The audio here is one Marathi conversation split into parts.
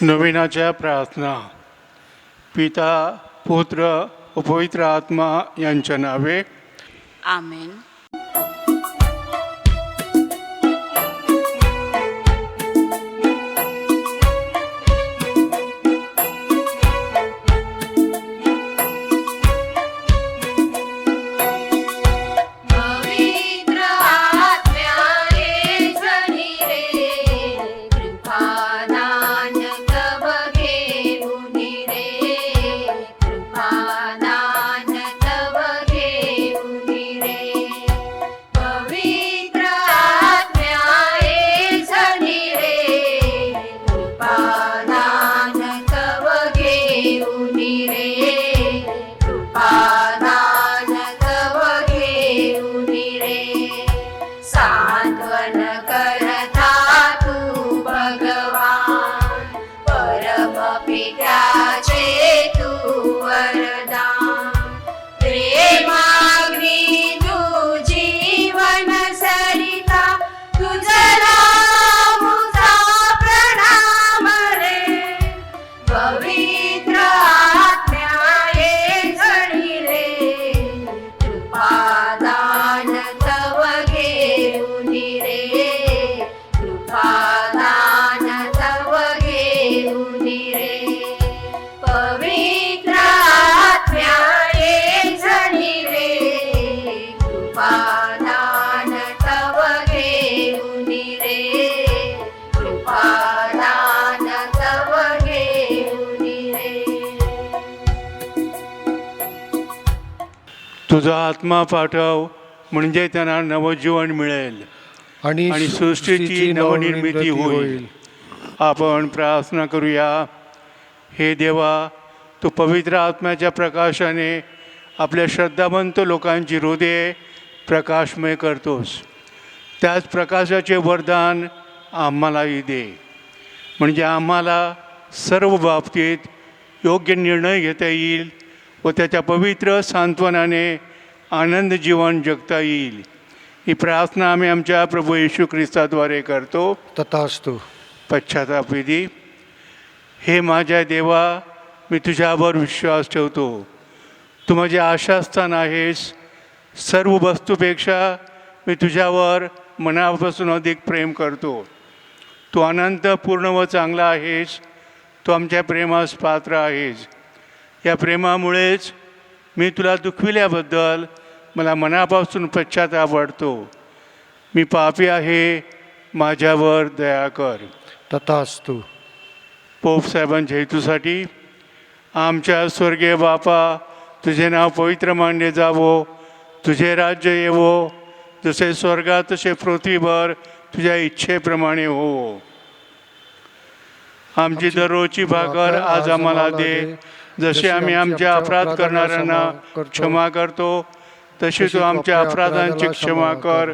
नवीनाच्या प्रार्थना. पिता, पुत्र व पवित्र आत्मा यांच्या नावे. आमेन. तुझा आत्मा पाठव म्हणजे त्यांना नवजीवन मिळेल आणि सृष्टीची नवनिर्मिती होईल. आपण प्रार्थना करूया. हे देवा, तू पवित्र आत्म्याच्या प्रकाशाने आपल्या श्रद्धावंत लोकांची हृदये प्रकाशमय करतोस. त्याच प्रकाशाचे वरदान आम्हालाही दे, म्हणजे आम्हाला सर्व बाबतीत योग्य निर्णय घेता येईल व त्याच्या पवित्र सांत्वनाने आनंद जीवन जगता येईल. ही प्रार्थना आम्ही आमच्या प्रभू येशू ख्रिस्ताद्वारे करतो. तथास्तु. पश्चातापविधी. हे माझ्या देवा, मी तुझ्यावर विश्वास ठेवतो. तू माझे आशास्थान आहेस. सर्व वस्तूपेक्षा मी तुझ्यावर मनापासून अधिक प्रेम करतो. तू अनंत पूर्ण व चांगला आहेस. तू आमच्या प्रेमास पात्र आहेस. या प्रेमामुळेच मी तुला दुखविल्याबद्दल मला मनापासून पश्चाताप वाटतो. मी पापी आहे, माझ्यावर दया कर. तथास्तु. पोप साहेबांच्या हेतूसाठी. आमच्या स्वर्गीय बापा, तुझे नाव पवित्र मानले जावो. तुझे राज्य येवो. जसे स्वर्गात तसे पृथ्वीवर तुझ्या इच्छेप्रमाणे हो. आमची दररोजची भाकर आज आम्हाला दे. जसे आम्ही आमच्या अपराध करणाऱ्यांना क्षमा करतो, तशी तू आमच्या अपराधांची क्षमा कर.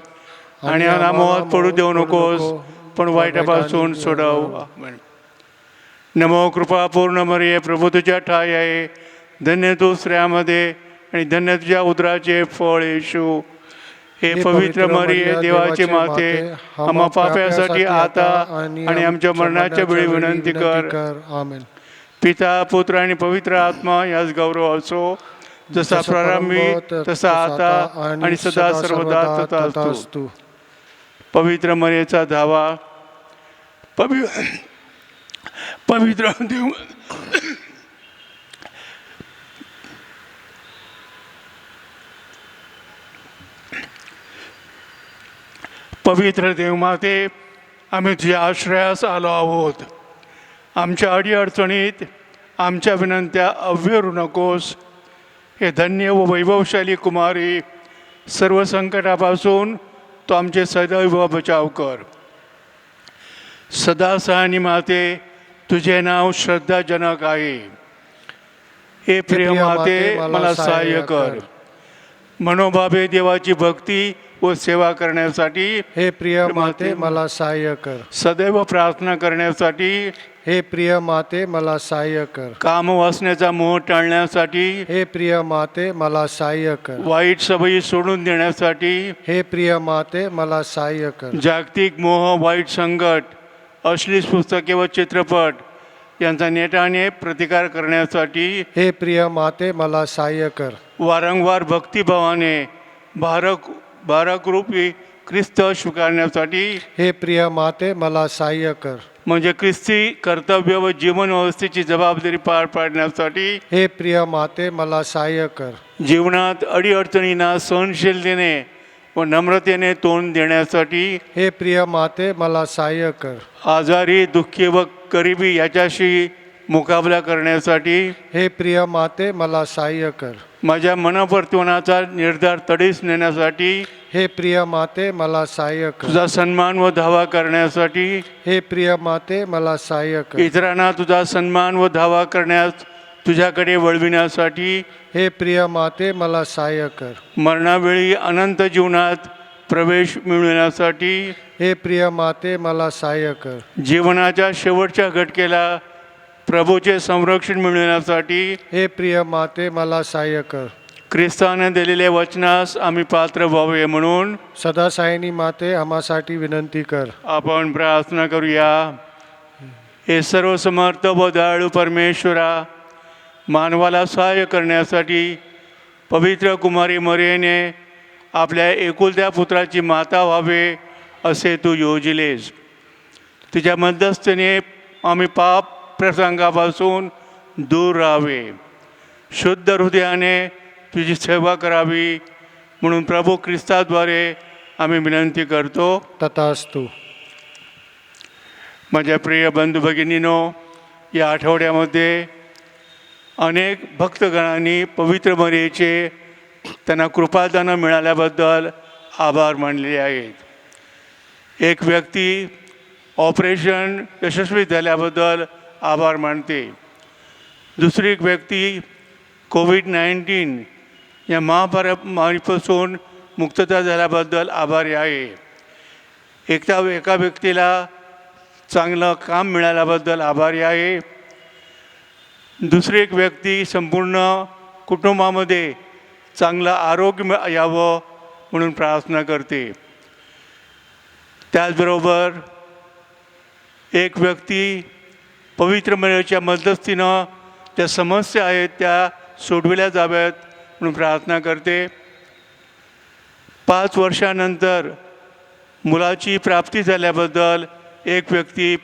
आणि आम्हाला मोहात पडू देऊ नकोस, पण वाईटापासून सोडव. नमो कृपा पूर्ण मरिये, प्रभू तुझ्या ठाई आहे. धन्य तू स्त्रियांमध्ये आणि धन्य तुझ्या उदराचे फळ येशू. हे पवित्र मरिये, देवाचे माते, आम्हा पाप्यासाठी आता आणि आमच्या मरणाच्या वेळी विनंती कर. आमेन. पिता, पुत्र आणि पवित्र आत्मा यास गौरव असो, जसा प्रारंभी तसा आता आणि सदा सर्वदा तथास्तु. पवित्र मरियेचा धावा. पवित्र देव पवित्र देवमाते, आम्ही तुझ्या आश्रयास आलो आहोत. आमच्या अडीअडचणीत आमच्या विनंत्या अव्यरू नकोस. हे धन्य व वैभवशाली कुमारी, सर्व संकटापासून तो आमचे सदैव बचाव कर. सदा सहानी माते, तुझे नाव श्रद्धाजनक आहे. हे प्रिय माते, मला सहाय्य कर. मनोभावे देवाची भक्ती व सेवा करण्यासाठी हे प्रिय माते मला सहाय्य कर. सदैव प्रार्थना करण्यासाठी हे प्रिय माते मला सहाय्य कर. काम वासनेचा मोह टाळण्यासाठी हे प्रिय माते मला सहाय्य कर. वाईट सवयी सोडून देण्यासाठी हे प्रिय माते मला सहाय्य कर. जागतिक मोह, वाईट संकट, अश्लील पुस्तके व चित्रपट यांचा नेटाने प्रतिकार करण्यासाठी हे प्रिय माते मला सहाय्य कर. वारंवार भक्तिभावाने भारकरूपी ख्रिस्त स्वीकारण्यासाठी हे प्रिय माते मला सहाय्य कर. म्हणजे ख्रिस्ती कर्तव्य व जीवन व्यवस्थेची जबाबदारी पार पाडण्यासाठी हे प्रिय माते मला सहाय्य कर. जीवनात अडीअडचणींना सहनशीलतेने व नम्रतेने तोंड देण्यासाठी हे प्रिय माते मला सहाय्य कर. आजारी दुःखी व गरिबी याच्याशी मुकाबला करण्यासाठी हे प्रिय माते मला सहाय्य कर. माझ्या मनपर्तवनाचा निर्धार तडीस नेण्यासाठी हे प्रिय माते मला सहाय्य कर. तुझा सन्मान व धावा करण्यासाठी हे प्रिय माते मला सहाय्य कर. इतरांना तुझा सन्मान व धावा करण्यास तुझ्याकडे वळविण्यासाठी हे प्रिय माते मला सहाय्य कर. मरणावेळी अनंत जीवनात प्रवेश मिळविण्यासाठी हे प्रिय माते मला सहाय्य कर. जीवनाच्या शेवटच्या घटकेला प्रभूचे संरक्षण मिळविण्यासाठी हे प्रिय माते मला सहाय्य कर. ख्रिस्ताने दिलेल्या वचनास आम्ही पात्र व्हावे म्हणून सदा सायनी माते आम्हासाठी विनंती कर. आपण प्रार्थना करूया. हे सर्व समर्थ व दयाळू परमेश्वरा, मानवाला सहाय्य करण्यासाठी पवित्र कुमारी मरियेने आपल्या एकुलत्या पुत्राची माता व्हावे असे तू योजिलेस. तुझ्या मध्यस्थीने आम्ही पाप प्रसंगापासून दूर राहावे, शुद्ध हृदयाने तुझी सेवा करावी म्हणून प्रभू ख्रिस्ताद्वारे आम्ही विनंती करतो. तथास्तु. माझ्या प्रिय बंधू भगिनीनो, या आठवड्यामध्ये अनेक भक्तगणांनी पवित्र मरियेचे त्यांना कृपादान मिळाल्याबद्दल आभार मानले आहेत. एक व्यक्ती ऑपरेशन यशस्वी झाल्याबद्दल आभार मानते. दुसरी एक व्यक्ती कोविड-19 या महामारीपासून मुक्तता झाल्याबद्दल आभारी आहे. एका व्यक्तीला चांगलं काम मिळाल्याबद्दल आभारी आहे. दुसरी एक व्यक्ती संपूर्ण कुटुंबामध्ये चांगलं आरोग्य यावं म्हणून प्रार्थना करते. त्याचबरोबर एक व्यक्ती पवित्र मरियेच्या मध्यस्थीनं ज्या समस्या आहेत त्या सोडविल्या जाव्यात म्हणून प्रार्थना करते. 5 वर्षानंतर मुलाची प्राप्ती झाल्याबद्दल एक व्यक्ती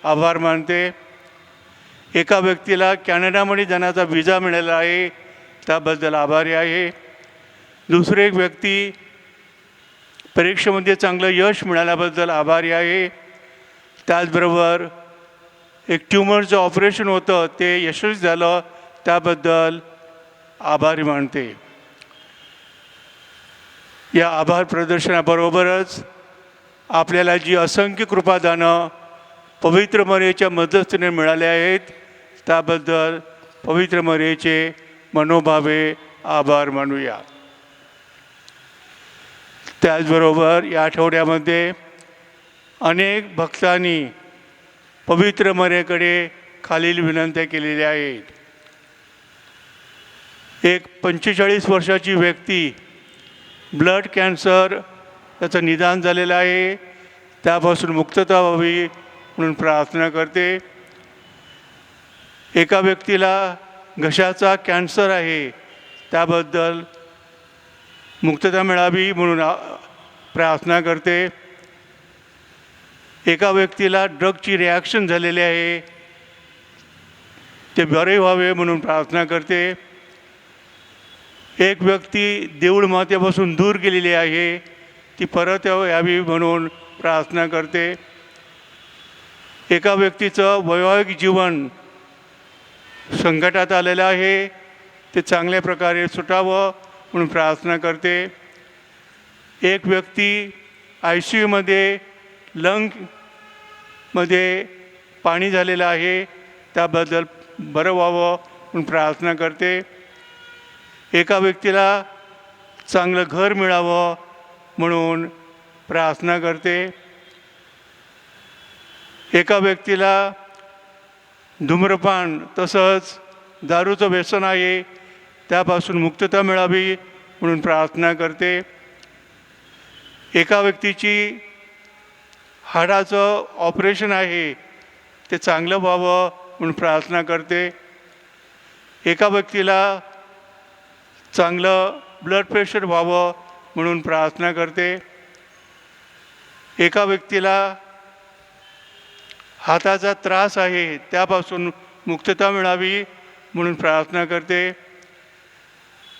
आभार मानते. एका व्यक्तीला कॅनडामध्ये जाण्याचा व्हिसा मिळाला आहे, त्याबद्दल आभारी आहे. दुसरी एक व्यक्ती परीक्षेमध्ये चांगलं यश मिळाल्याबद्दल आभारी आहे. त्याचबरोबर एक ट्यूमरचं ऑपरेशन होतं ते यशस्वी झालं, त्याबद्दल आभारी मानते. या आभार प्रदर्शनाबरोबरच आपल्याला जी असंख्य कृपादानं पवित्र मरियेच्या मध्यस्थीने मिळाले आहेत त्याबद्दल पवित्र मरियेचे मनोभावे आभार मानूया. त्याचबरोबर या आठवड्यामध्ये अनेक भक्तांनी पवित्र मरियेकडे खालील विनंत्या केलेल्या आहेत. एक 45 वर्षाची व्यक्ती ब्लड कॅन्सर त्याचं निदान झालेलं आहे, त्यापासून मुक्तता व्हावी म्हणून प्रार्थना करते. एका व्यक्तीला घशाचा कॅन्सर आहे, त्याबद्दल मुक्तता मिळावी म्हणून प्रार्थना करते. एका व्यक्तीला ड्रगची रिॲक्शन झालेली आहे, ते बरे व्हावे म्हणून प्रार्थना करते. एक व्यक्ती देऊळ मातेपासून दूर गेलेली आहे, ती परत यावी म्हणून प्रार्थना करते. एका व्यक्तीचं वैवाहिक जीवन संकटात आलेलं आहे, ते चांगल्या प्रकारे सुटावं म्हणून प्रार्थना करते. एक व्यक्ती ICUमध्ये लंगमध्ये पाणी झालेलं आहे, त्याबद्दल बरं व्हावं म्हणून प्रार्थना करते. एका व्यक्तीला चांगलं घर मिळावं म्हणून प्रार्थना करते. एका व्यक्तीला धूम्रपान तसंच दारूचं व्यसन आहे, त्यापासून मुक्तता मिळावी म्हणून प्रार्थना करते. एका व्यक्तीची हाडाचं ऑपरेशन आहे, ते चांगलं व्हावं म्हणून प्रार्थना करते. एका व्यक्तीला चांगलं ब्लड प्रेशर व्हावं म्हणून प्रार्थना करते. एका व्यक्तीला हाताचा त्रास आहे त्यापासून मुक्तता मिळावी म्हणून प्रार्थना करते.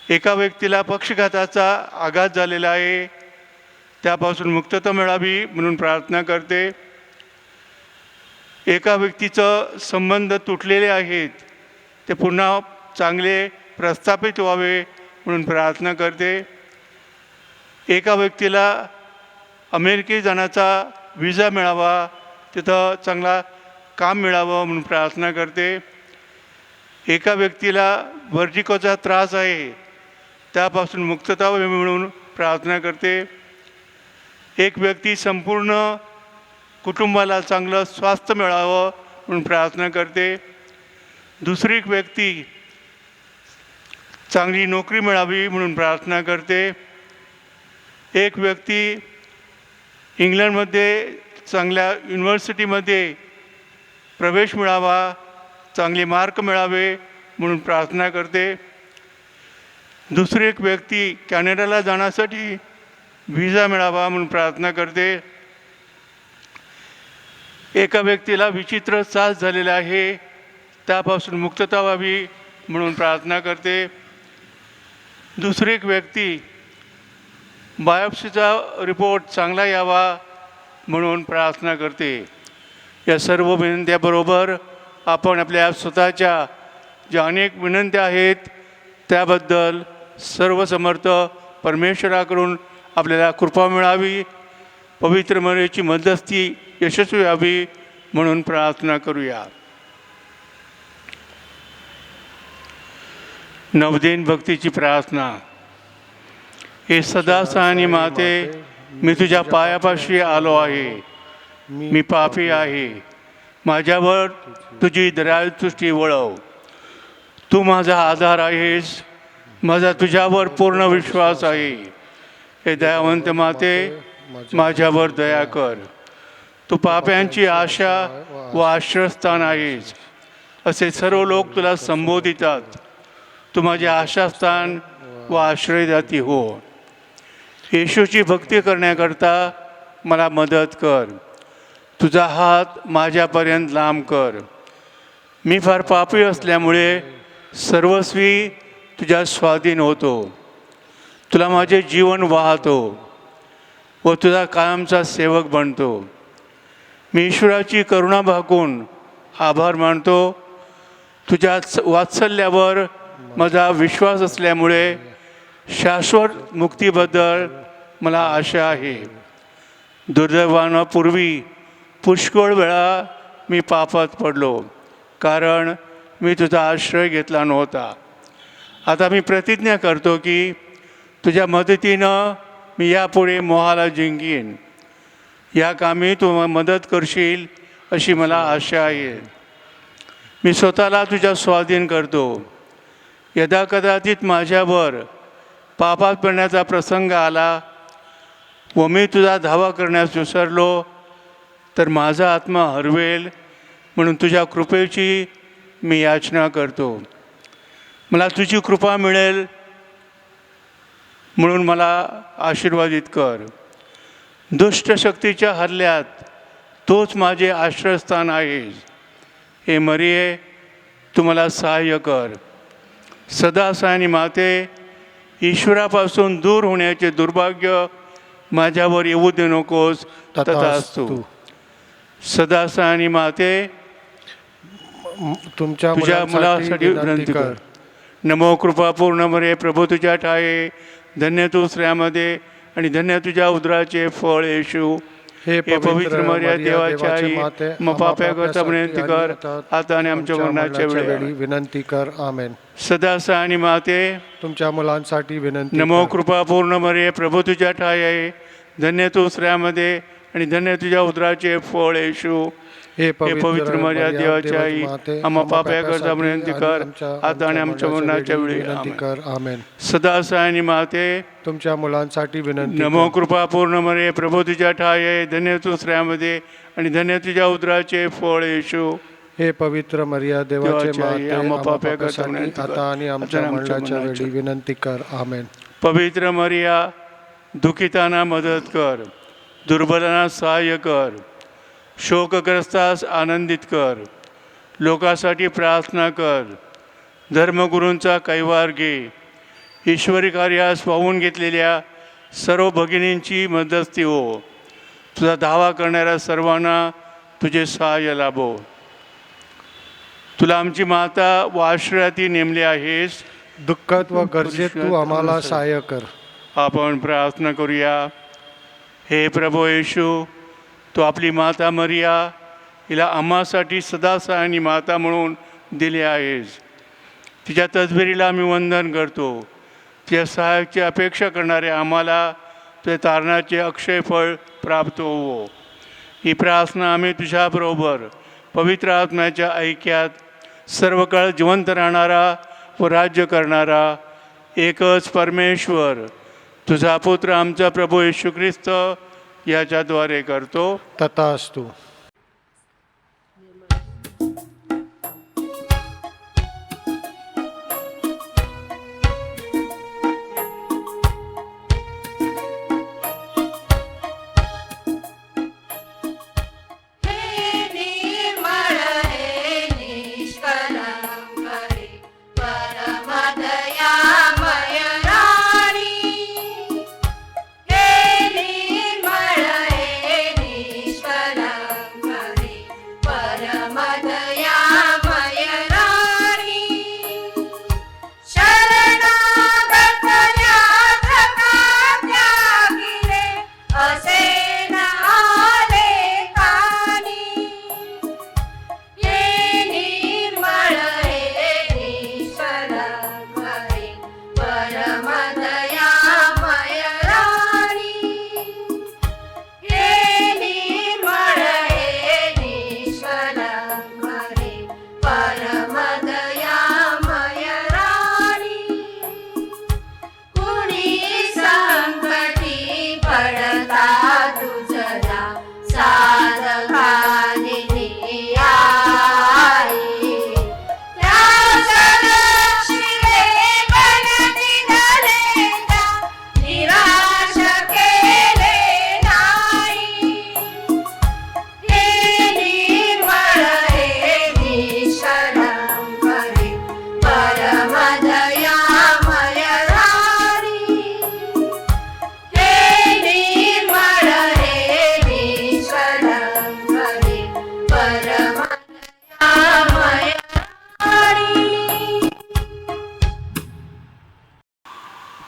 एका व्यक्तीला पक्षघाताचा आघात झालेला आहे त्यापासून मुक्तता मिळावी म्हणून प्रार्थना करते. एका व्यक्तीचं संबंध तुटलेले आहेत ते पुन्हा चांगले प्रस्थापित व्हावे म्हणून प्रार्थना करते. एका व्यक्तीला अमेरिकेत जाण्याचा विजा मिळावा, तिथं चांगला काम मिळावं म्हणून प्रार्थना करते. एका व्यक्तीला वर्जिकोचा त्रास आहे त्यापासून मुक्तता मिळून प्रार्थना करते. एक व्यक्ती संपूर्ण कुटुंबाला चांगलं स्वास्थ्य मिळावं म्हणून प्रार्थना करते. दुसरी एक व्यक्ती चांगली नोकरी मिळावी म्हणून प्रार्थना करते. एक व्यक्ती इंग्लंडमध्ये चांगल्या युनिव्हर्सिटीमध्ये प्रवेश मिळावा, चांगले मार्क मिळावे म्हणून प्रार्थना करते. दुसरी एक व्यक्ती कॅनडाला जाण्यासाठी व्हिसा मिळावा म्हणून प्रार्थना करते. एका व्यक्तीला विचित्र त्रास झालेला आहे त्यापासून मुक्तता व्हावी म्हणून प्रार्थना करते. दुसरी एक व्यक्ती बायोप्सीचा रिपोर्ट चांगला यावा म्हणून प्रार्थना करते. या सर्व विनंत्याबरोबर आपण आपल्या स्वतःच्या ज्या अनेक विनंत्या आहेत त्याबद्दल सर्वसमर्थ परमेश्वराकडून आपल्याला कृपा मिळावी, पवित्र मरियेची मध्यस्थी यशस्वी व्हावी म्हणून प्रार्थना करूया. नवदिन भक्तीची प्रार्थना. हे सदासानी माते, मी तुझ्या पायापाशी आलो आहे. मी पापी आहे. माझ्यावर तुझी दयादृष्टी वळव. तू माझा आधार आहेस. माझा तुझ्यावर पूर्ण विश्वास आहे. हे दयावंत माते, माझ्यावर दया कर. तू पाप्यांची आशा व आश्रयस्थान आहेस. असे सर्व लोक तुला संबोधितात. तू माझे आशास्थान व आश्रयदाती हो. येशूची भक्ती करण्याकरता मला मदत कर. तुझा हात माझ्यापर्यंत लांब कर. मी फार पापी असल्यामुळे सर्वस्वी तुझ्या स्वाधीन होतो. तुला माझे जीवन वाहतो व तुझा कायमचा सेवक बनतो. मी ईश्वराची करुणा भागून आभार मानतो. तुझ्या वात्सल्यावर माझा विश्वास असल्यामुळे शाश्वत मुक्तीबद्दल मला आशा आहे. दुर्दैवानं पूर्वी पुष्कळ वेळा मी पापात पडलो, कारण मी तुझा आश्रय घेतला नव्हता. आता मी प्रतिज्ञा करतो की तुझ्या मदतीनं मी यापुढे मोहाला जिंकीन. या कामी तू मदत करशील अशी मला आशा आहे. मी स्वतःला तुझ्या स्वाधीन करतो. यदाकदाचित माझ्यावर पापात पडण्याचा प्रसंग आला व मी तुझा धावा करण्यास विसरलो तर माझा आत्मा हरवेल म्हणून तुझ्या कृपेची मी याचना करतो. मला तुझी कृपा मिळेल म्हणून मला आशीर्वादित कर. दुष्ट शक्तीच्या हल्ल्यात तोच माझे आश्रयस्थान आहेस. हे मरिये, तू मला सहाय्य कर. सदासानी माते, ईश्वरापासून दूर होण्याचे दुर्भाग्य माझ्यावर येऊ दे नकोस. तथास्तु. सदासानी माते, तुझ्या मुलासाठी विनंती कर. नमो कृपा पूर्ण मरे, प्रभू तुझ्या ठाये, धन्य तू स्त्रियांमध्ये आणि धन्य तुझ्या उदराचे फळ येशू. हे पवित्र मर्या देवाची आई, मग पाप्याकरता विनंती कर, आता आणि आमच्या मरणाच्या वेळी विनंती कर. आमेन. सदासानी माते, तुमच्या मुलांसाठी विनंती. नमो कृपा पूर्ण मरे, प्रभू तुझ्या ठाई आहे, धन्य तू स्त्रियांमध्ये आणि धन्य तुझ्या उदराचे फळ येशू. हे पवित्र मर्या देवाची आई, आम्हा पाप्याकरता विनंती कर, आता आणि आमच्या मरणाच्या वेळी कर. आमेन. सदासानी माते, तुमच्या मुलांसाठी विनंती. नमो कृपा पूर्ण मरे, प्रभू तुझ्या ठाई आहे, धन्य तू स्त्रियांमध्ये आणि धन्य तुझ्या उदराचे फळ येशू. हे पवित्र मरिया देवाचे देवाची आई, माते, आम्हा आम्हा पाप्याकरता पापासाठी विनंती कर. आता आणि आमच्या आता आमच्या मरणाच्या मरणाच्या वेळी विनंती कर. आमेन. पवित्र मरिया दुखितांना मदत कर, दुर्बलांना सहाय्य कर, शोकग्रस्तास आनंदित कर, लोकांसाठी प्रार्थना कर, धर्मगुरूंचा कैवार घे, ईश्वरी कार्यास पाहून घेतलेल्या सर्व भगिनींची मदस्ती हो, तुझा दावा करणाऱ्या सर्वांना तुझे सहाय्य लाभो. तुला आमची माता व आश्रयाती नेमली आहेस, दुःखात व गरजेत तू आम्हाला सहाय्य कर. आपण प्रार्थना करूया. हे प्रभू येशू, तू आपली माता मरिया हिला आम्हासाठी सदा सहाय्यानी माता म्हणून दिली आहेस. तिच्या तसबिरीला आम्ही वंदन करतो. तिच्या सहाय्याची अपेक्षा करणाऱ्या आम्हाला तुझ्या तारणाचे अक्षय फळ प्राप्त होवो. ही प्रार्थना आम्ही तुझ्याबरोबर पवित्र आत्म्याच्या ऐक्यात सर्व काळ जिवंत राहणारा व राज्य करणारा एकच परमेश्वर तुझा पुत्र आमचा प्रभू येशू ख्रिस्त याच्याद्वारे करतो. तथास्तु.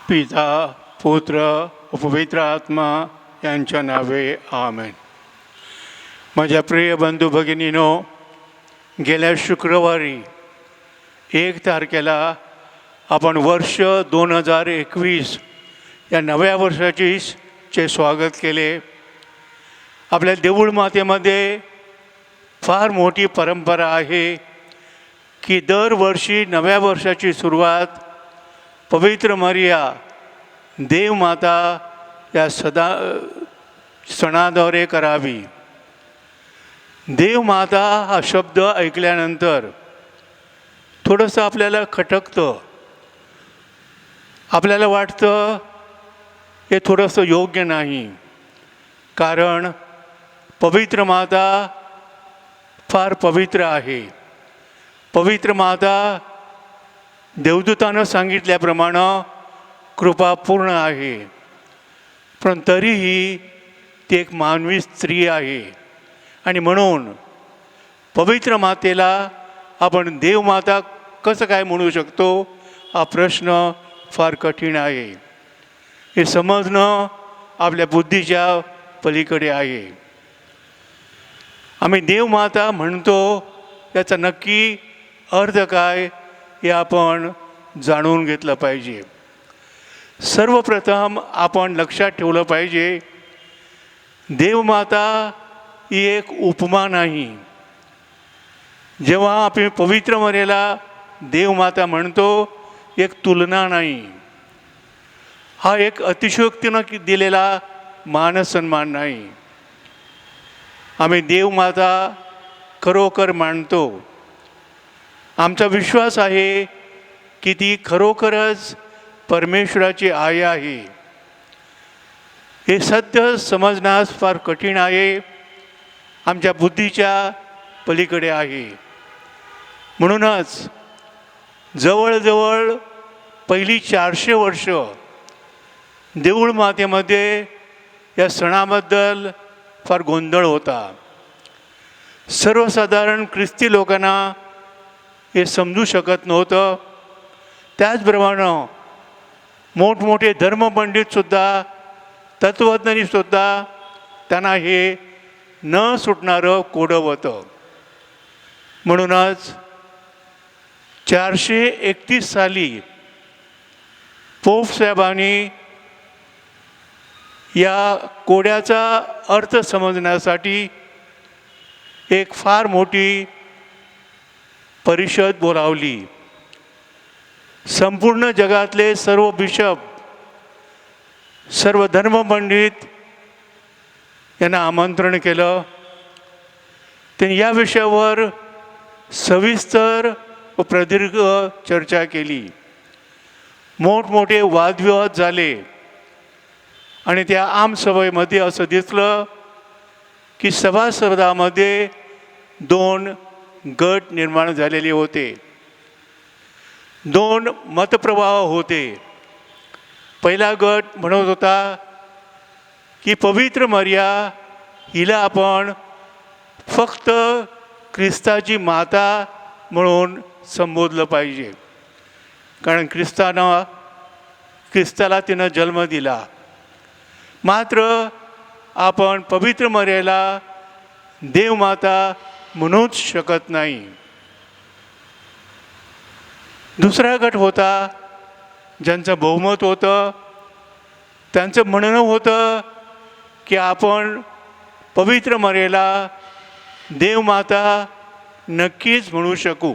पिता पुत्र व पवित्र आत्मा यांच्या नावे आमेन. माझ्या प्रिय बंधू भगिनीनो, गेल्या शुक्रवारी 1 तारखेला आपण वर्ष 2021 या नव्या वर्षाचे स्वागत केले. आपल्या देऊळ मातेमध्ये फार मोठी परंपरा आहे की दरवर्षी नव्या वर्षाची सुरुवात पवित्र मरिया देवमाता या सणाद्वारे करावी. देवमाता हा शब्द ऐकल्यानंतर थोडंसं आपल्याला खटकतं, आपल्याला वाटतं हे थोडंसं योग्य नाही, कारण पवित्र माता फार पवित्र आहे. पवित्र माता देवदूतानं सांगितल्याप्रमाणे कृपापूर्ण आहे, पण तरीही ती एक मानवी स्त्री आहे. आणि म्हणून पवित्र मातेला आपण देवमाता कसं काय म्हणू शकतो हा प्रश्न फार कठीण आहे. हे समजणं आपल्या बुद्धीच्या पलीकडे आहे. आम्ही देवमाता म्हणतो याचा नक्की अर्थ काय हे आपण जाणून घेतलं पाहिजे. सर्वप्रथम आपण लक्षात ठेवलं पाहिजे, देवमाता ही एक उपमा नाही. जेव्हा आपण पवित्र मरियाला देवमाता म्हणतो, एक तुलना नाही, हा एक अतिशयोक्तीनं दिलेला मानसन्मान नाही. आम्ही देवमाता खरोखर मानतो. आमचा विश्वास आहे की ती खरोखरच परमेश्वराची आई आहे. हे सत्य समजण्यास फार कठीण आहे, आमच्या बुद्धीच्या पलीकडे आहे. म्हणूनच जवळजवळ पहिली 400 वर्ष देऊळ मातेमध्ये या सणाबद्दल फार गोंधळ होता. सर्वसाधारण ख्रिस्ती लोकांना हे समजू शकत नव्हतं. त्याचप्रमाणे मोठमोठे धर्मपंडितसुद्धा, तत्त्वज्ञानीसुद्धा त्यांना हे न सुटणारं कोडं होतं. म्हणूनच 431 साली पोप साहेबांनी या कोड्याचा अर्थ समजण्यासाठी एक फार मोठी परिषद बोलावली. संपूर्ण जगातले सर्व बिशप, सर्व धर्मपंडित यांना आमंत्रण केलं. त्यांनी या विषयावर सविस्तर व प्रदीर्घ चर्चा केली. मोठमोठे वादविवाद झाले आणि त्या आमसभेमध्ये असं दिसलं की सभासदामध्ये 2 गट निर्माण झालेले होते. 2 मतप्रवाह होते. पहिला गट म्हणत होता की पवित्र मरिया हिला आपण फक्त ख्रिस्ताची माता म्हणून संबोधलं पाहिजे, कारण ख्रिस्ताला तिनं जन्म दिला. मात्र आपण पवित्र मरियाला देवमाता म्हणूच शकत नाही. दुसरा गट होता ज्यांचं बहुमत होतं. त्यांचं म्हणणं होतं की आपण पवित्र मरियाला देवमाता नक्कीच म्हणू शकू,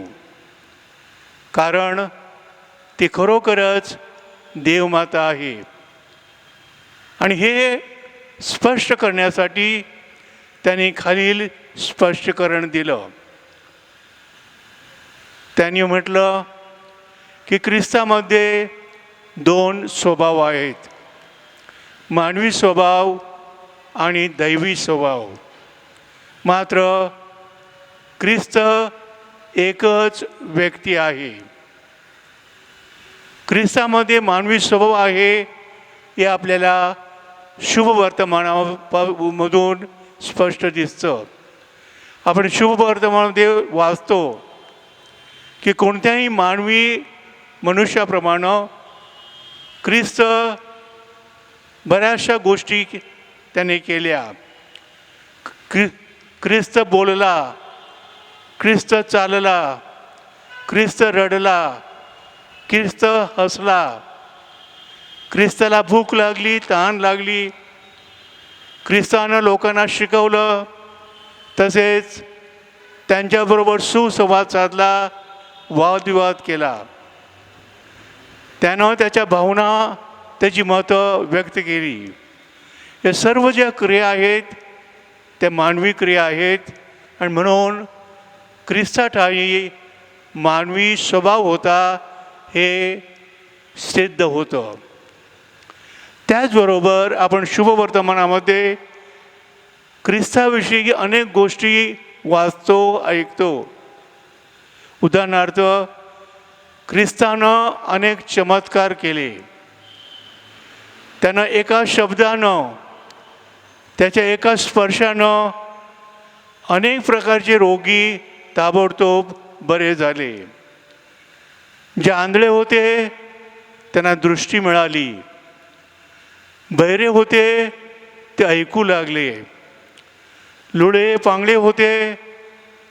कारण ती खरोखरच देवमाता आहे. आणि हे स्पष्ट करण्यासाठी त्यांनी खालील स्पष्टीकरण दिलं. त्यांनी म्हटलं की ख्रिस्तामध्ये 2 स्वभाव आहेत, मानवी स्वभाव आणि दैवी स्वभाव. मात्र ख्रिस्त एकच व्यक्ती आहे. ख्रिस्तामध्ये मानवी स्वभाव आहे हे आपल्याला शुभ वर्तमानामधून स्पष्ट दिसतं. आपण शुभ वर्तमानामध्ये वाचतो की कोणत्याही मानवी मनुष्याप्रमाणे ख्रिस्त बऱ्याचशा गोष्टी त्याने केल्या. ख्रिस्त बोलला, ख्रिस्त चालला, ख्रिस्त रडला, ख्रिस्त हसला. ख्रिस्ताला भूक लागली, तहान लागली, ख्रिस्तानं लोकांना शिकवलं, तसेच त्यांच्याबरोबर सुसंवाद साधला, वादविवाद केला. त्यानं त्याच्या भावना, त्याची मतं व्यक्त केली. या सर्व ज्या क्रिया आहेत त्या मानवी क्रिया आहेत. आणि म्हणून ख्रिस्ताठायी मानवी स्वभाव होता हे सिद्ध होतं. त्याचबरोबर आपण शुभ वर्तमानामध्ये ख्रिस्ताविषयी अनेक गोष्टी वाचतो, ऐकतो. उदाहरणार्थ ख्रिस्तानं अनेक चमत्कार केले. त्यानं एका शब्दानं, त्याच्या एका स्पर्शानं अनेक प्रकारचे रोगी ताबडतोब बरे झाले. जे आंधळे होते त्यांना दृष्टी मिळाली, बहिरे होते ते ऐकू लागले, लुळे पांगळे होते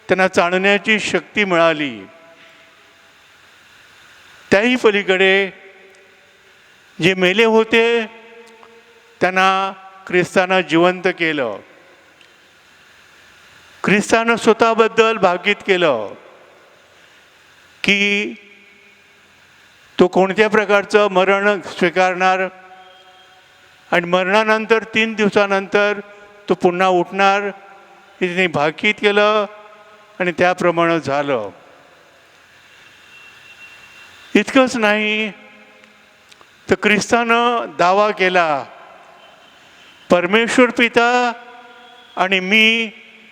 त्यांना चालण्याची शक्ती मिळाली. त्याही पलीकडे जे मेले होते त्यांना ख्रिस्तानं जिवंत केलं. ख्रिस्तानं स्वतःबद्दल भाकीत केलं की तो कोणत्या प्रकारचं मरण स्वीकारणार आणि मरणानंतर 3 दिवसानंतर तो पुन्हा उठणार. हे त्यांनी भाकीत केलं आणि त्याप्रमाणे झालं. इतकंच नाही तर ख्रिस्तानं दावा केला, परमेश्वर पिता आणि मी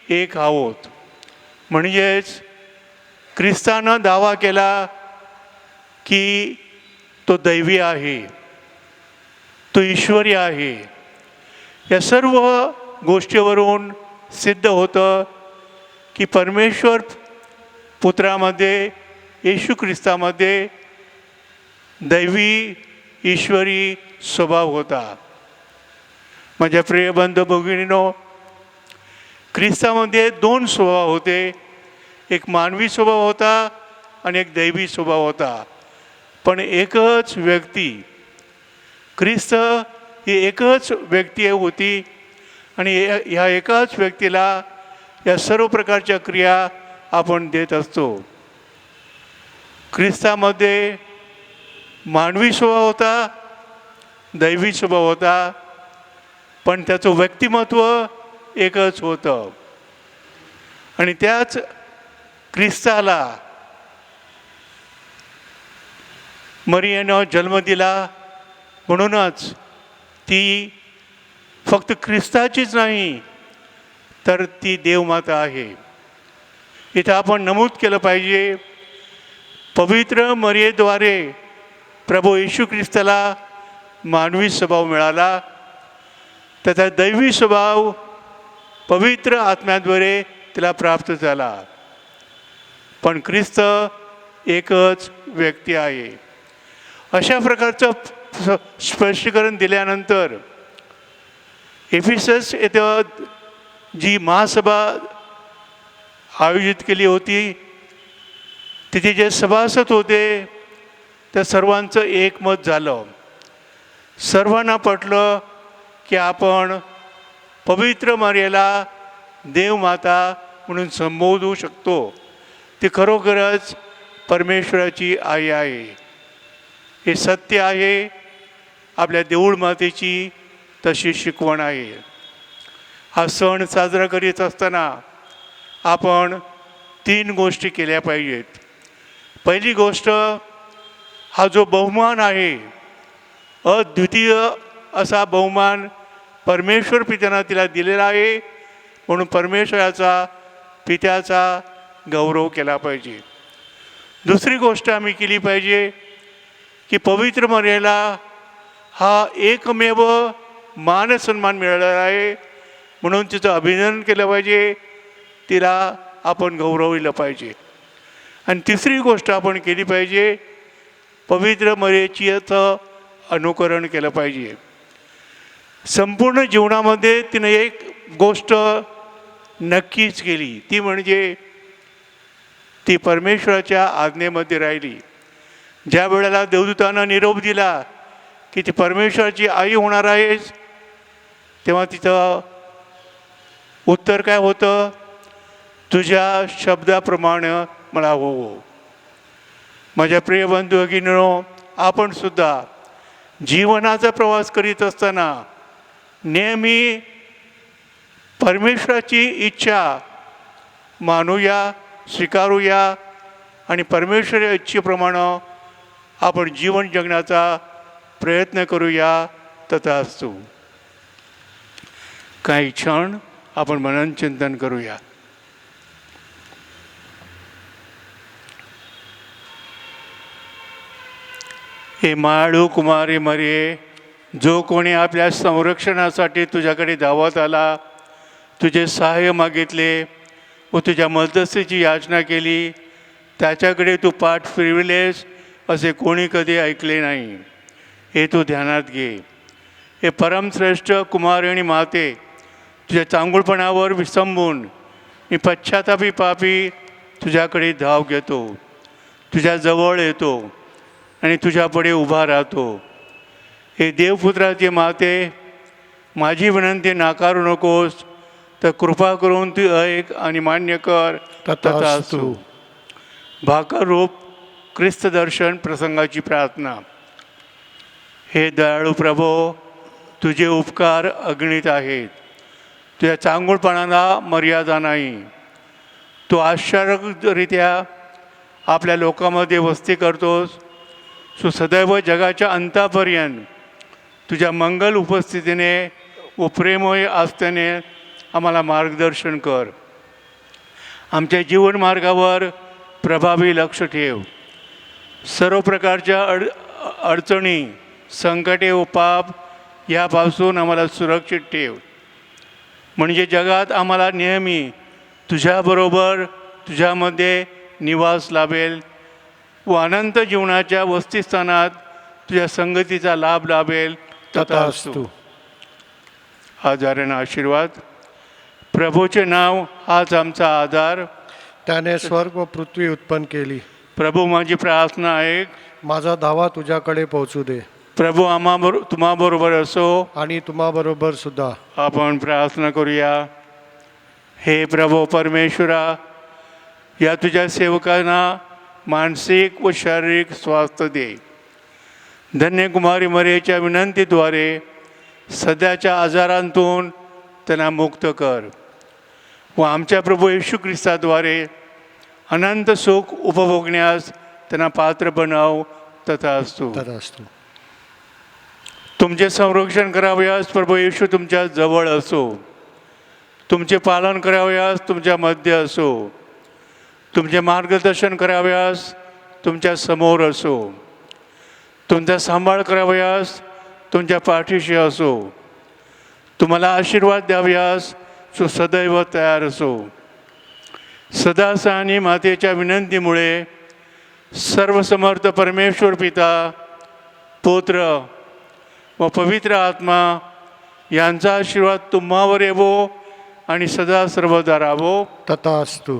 एक आहोत. म्हणजेच ख्रिस्तानं दावा केला की तो दैवी आहे, तो ईश्वरी आहे. या सर्व गोष्टीवरून सिद्ध होतं की परमेश्वर पुत्रामध्ये, येशू ख्रिस्तामध्ये दैवी ईश्वरी स्वभाव होता. माझ्या प्रिय बंधू भगिनींनो, ख्रिस्तामध्ये दोन स्वभाव होते. एक मानवी स्वभाव होता आणि एक दैवी स्वभाव होता. पण एकच व्यक्ती, ख्रिस्त ही एकच व्यक्ती होती आणि ह्या एकाच व्यक्तीला या सर्व प्रकारच्या क्रिया आपण देत असतो. ख्रिस्तामध्ये मानवी स्वभाव होता, दैवी स्वभाव होता, पण त्याचं व्यक्तिमत्व एकच होतं. आणि त्याच ख्रिस्ताला मरियेनं जन्म दिला. म्हणूनच ती फक्त ख्रिस्ताचीच नाही तर ती देवमाता आहे. इथं आपण नमूद केलं पाहिजे, पवित्र मरियेद्वारे प्रभू येशू ख्रिस्ताला मानवी स्वभाव मिळाला, त्याचा दैवी स्वभाव पवित्र आत्म्याद्वारे तिला प्राप्त झाला. पण ख्रिस्त एकच व्यक्ती आहे. अशा प्रकारचं स्पष्टीकरण दिल्यानंतर एफिसस येथे जी महासभा आयोजित केली होती, तिथे जे सभासद होते त्या सर्वांचं एकमत झालं. सर्वांना पटलं की आपण पवित्र मरियेला देवमाता म्हणून संबोधू शकतो. ती खरोखरच परमेश्वराची आई आहे. हे सत्य आहे. आपल्या देऊळ मातेची तशी शिकवण आहे. हा सण साजरा करीत असताना आपण 3 गोष्टी केल्या पाहिजेत. पहिली गोष्ट, हा जो बहुमान आहे, अद्वितीय असा बहुमान परमेश्वर पित्यानं तिला दिलेला आहे, म्हणून परमेश्वराचा, पित्याचा गौरव केला पाहिजे. दुसरी गोष्ट आम्ही केली पाहिजे की पवित्र मरियेला हा एकमेव मान सन्मान मिळालेला आहे, म्हणून तिचं अभिनंदन केलं पाहिजे, तिला आपण गौरविलं पाहिजे. आणि तिसरी गोष्ट आपण केली पाहिजे, पवित्र मरियेचं अनुकरण केलं पाहिजे. संपूर्ण जीवनामध्ये तिने एक गोष्ट नक्कीच केली, ती म्हणजे ती परमेश्वराच्या आज्ञेमध्ये राहिली. ज्या वेळेला देवदूतानं निरोप दिला की ती परमेश्वराची आई होणार आहेस, तेव्हा तिचं उत्तर काय होतं? तुझ्या शब्दाप्रमाणे मला हो. माझ्या प्रिय बंधू भगिनींनो, आपण सुद्धा जीवनाचा प्रवास करीत असताना नेहमी परमेश्वराची इच्छा मानूया, स्वीकारूया आणि परमेश्वराच्या इच्छेप्रमाणे आपण जीवन जगण्याचा प्रयत्न करूया. तथास्तु. काही क्षण आपण मननचिंतन करूया. हे माळू कुमारी मरिये, जो कोणी आपल्या संरक्षणासाठी तुझ्याकडे धावत आला, तुझे सहाय्य मागितले व तुझ्या मदतीची याचना केली, त्याच्याकडे तू पाठ फिरविलेस असे कोणी कधी ऐकले नाही. हे तू ध्यानात घे. हे परमश्रेष्ठ कुमारी आणि माते, तुझ्या चांगुलपणावर विसंबून मी पश्चातापी पापी तुझ्याकडे धाव घेतो, तुझ्या जवळ येतो आणि तुझ्यापुढे उभा राहतो. हे देवपुत्राचे माते, माझी विनंती नाकारू नकोस, तर कृपा करून तू ऐक आणि मान्य कर. तथास्तु. भाकर रूप ख्रिस्त दर्शन प्रसंगाची प्रार्थना. हे दयाळू प्रभो, तुझे उपकार अगणित आहेत, तुझ्या चांगुलपणाला मर्यादा नाही. तू आश्चर्यरित्या आपल्या लोकांमध्ये वस्ती करतोस. तू सदैव जगाच्या अंतापर्यंत तुझ्या मंगल उपस्थितीने व प्रेममय आस्थेने आम्हाला मार्गदर्शन कर. आमच्या जीवन मार्गावर प्रभावी लक्ष ठेव. सर्व प्रकारच्या अडचणी, संकटे व पाप यापासून आम्हाला सुरक्षित ठेव. म्हणजे जगात आम्हाला नेहमी तुझ्याबरोबर तुझ्यामध्ये निवास लाभेल व अनंत जीवनाच्या वस्तीस्थानात तुझ्या संगतीचा लाभ लाभेल. तथास्तु. आधारानं आशीर्वाद. प्रभूचे नाव हाच आमचा आधार. त्याने स्वर्ग व पृथ्वी उत्पन्न केली. प्रभू माझी प्रार्थना ऐक. माझा धावा तुझ्याकडे पोहोचू दे. प्रभू तुम्हाबरोबर असो आणि तुम्हाबरोबर सुद्धा. आपण प्रार्थना करूया. हे प्रभू परमेश्वरा, या तुझ्या सेवकांना मानसिक व शारीरिक स्वास्थ्य दे. धन्य कुमारी मरियेच्या विनंतीद्वारे सध्याच्या आजारांतून त्यांना मुक्त कर व आमच्या प्रभू येशू ख्रिस्ताद्वारे अनंत सुख उपभोगण्यास त्यांना पात्र बनव. तथास्तु. तथास्तु. तुमचे संरक्षण करावयास प्रभू येशू तुमच्या जवळ असो. तुमचे पालन करावयास तुमच्या मध्ये असो. तुमचे मार्गदर्शन करावयास तुमच्या समोर असो. तुमचा सांभाळ करावयास तुमच्या पाठीशी असो. तुम्हाला आशीर्वाद द्यावयास तो सदैव तयार असो. सदासानी मातेच्या विनंतीमुळे सर्वसमर्थ परमेश्वर पिता, पुत्र व पवित्र आत्मा यांचा आशीर्वाद तुम्हावर येवो आणि सदा सर्वदा राहावो. तथास्तु.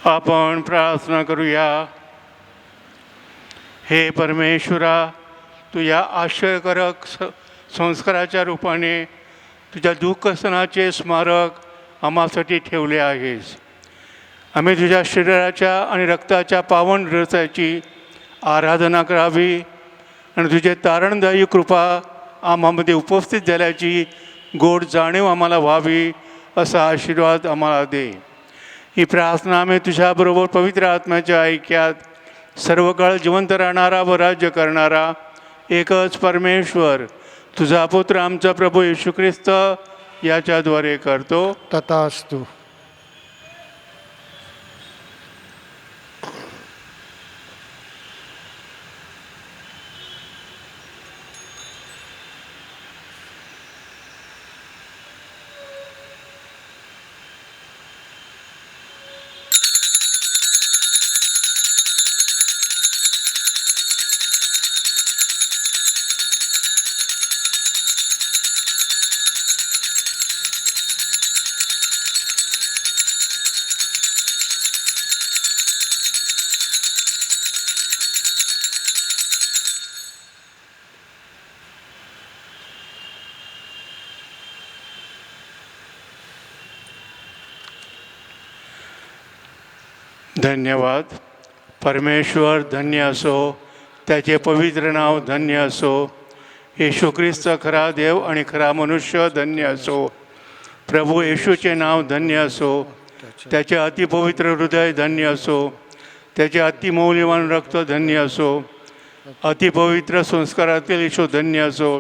आपण प्रार्थना करूया. हे परमेश्वरा, तू या आश्चर्यकारक संस्काराच्या रूपाने तुझ्या दुःखसणाचे स्मारक आम्हासाठी ठेवले आहेस. आम्ही तुझ्या शरीराच्या आणि रक्ताच्या पावन रसाची आराधना करावी आणि तुझे तारणदायी कृपा आम्हामध्ये उपस्थित झाल्याची गोड जाणीव आम्हाला व्हावी असा आशीर्वाद आम्हाला दे. ही प्रार्थना आम्ही तुझ्याबरोबर पवित्र आत्म्याच्या ऐक्यात सर्व काळ जिवंत राहणारा व राज्य करणारा एकच परमेश्वर तुझा पुत्र आमचा प्रभू येशू ख्रिस्त याच्याद्वारे करतो. तथास्तु. धन्यवाद. परमेश्वर धन्य असो, त्याचे पवित्र नाव धन्य असो. येशू ख्रिस्त खरा देव आणि खरा मनुष्य धन्य असो. प्रभू येशूचे नाव धन्य असो, त्याचे अतिपवित्र हृदय धन्य असो, त्याचे अतिमौल्यवान रक्त धन्य असो, अतिपवित्र संस्कारातील येशू धन्य असो.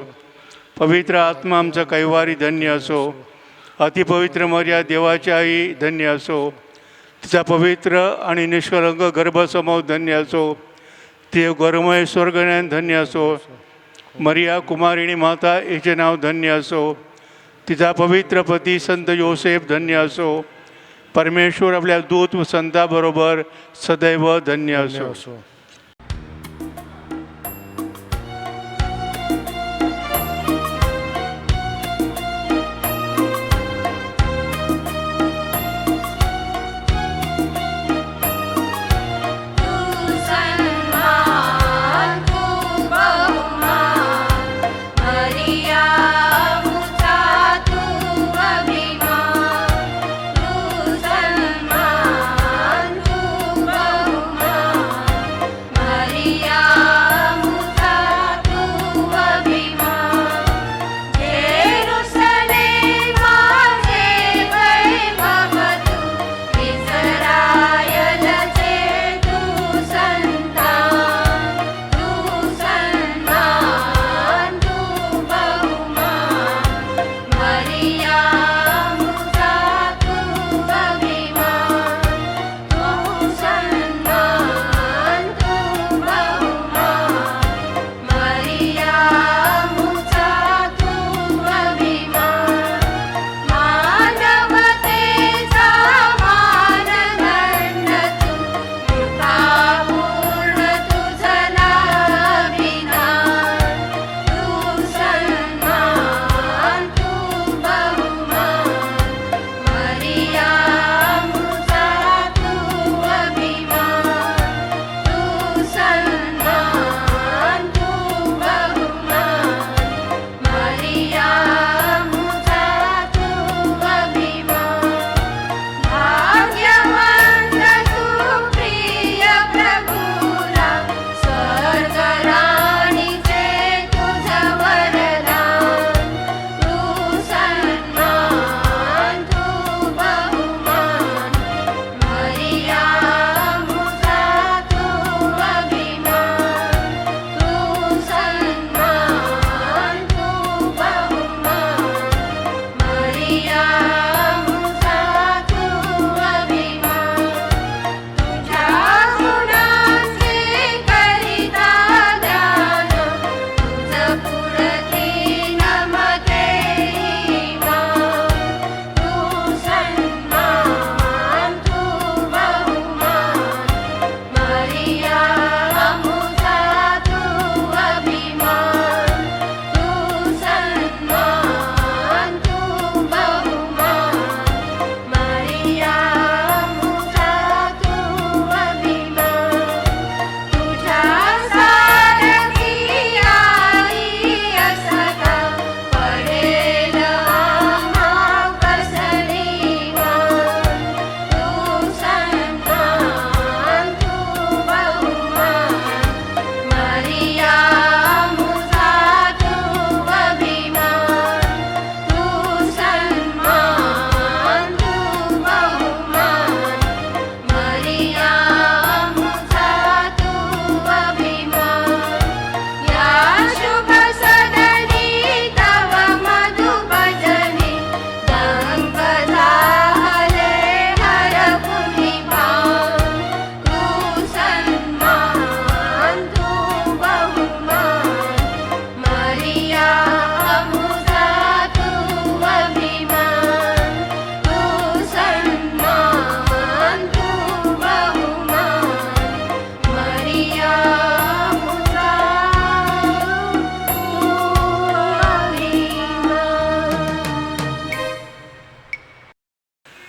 पवित्र आत्मा आमचा कैवारी धन्य असो. अतिपवित्र मर्या देवाची आई धन्य असो. तिचा पवित्र आणि निष्कलंक गर्भसमूह धन्य असो. ते गर्मय स्वर्गज्ञान धन्य असो. मरिया कुमारिणी माता हिचे नाव धन्य असो. तिचा पवित्र पती संत योसेफ धन्य असो. परमेश्वर आपल्या दूत व संताबरोबर सदैव धन्य असो.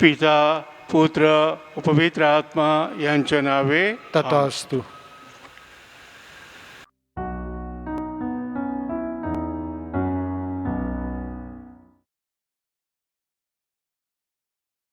पिता पुत्र व पवित्र आत्मा यांच्या नावे तथास्तु.